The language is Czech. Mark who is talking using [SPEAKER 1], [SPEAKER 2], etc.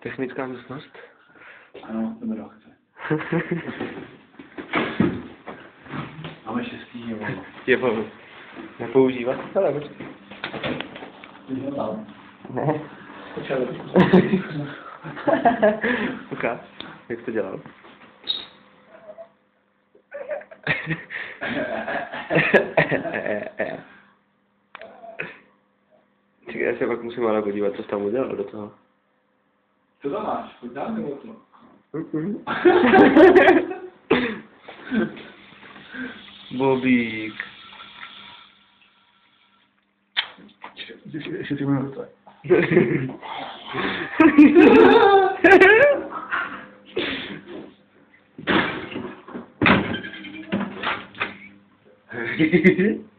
[SPEAKER 1] Technická místnost?
[SPEAKER 2] Ano, to mi chce. Máme 6.
[SPEAKER 1] Je povím. Nepoužívat? Ale počkej. Ne. Ukáž, jak to dělal. Čekaj, já se pak musím ale podívat, co jsi tam udělal do toho.
[SPEAKER 2] Co tam máš? Pojď dál nebo to?
[SPEAKER 1] Bobík.
[SPEAKER 2] Ještě 3 minuty.
[SPEAKER 1] Hehehe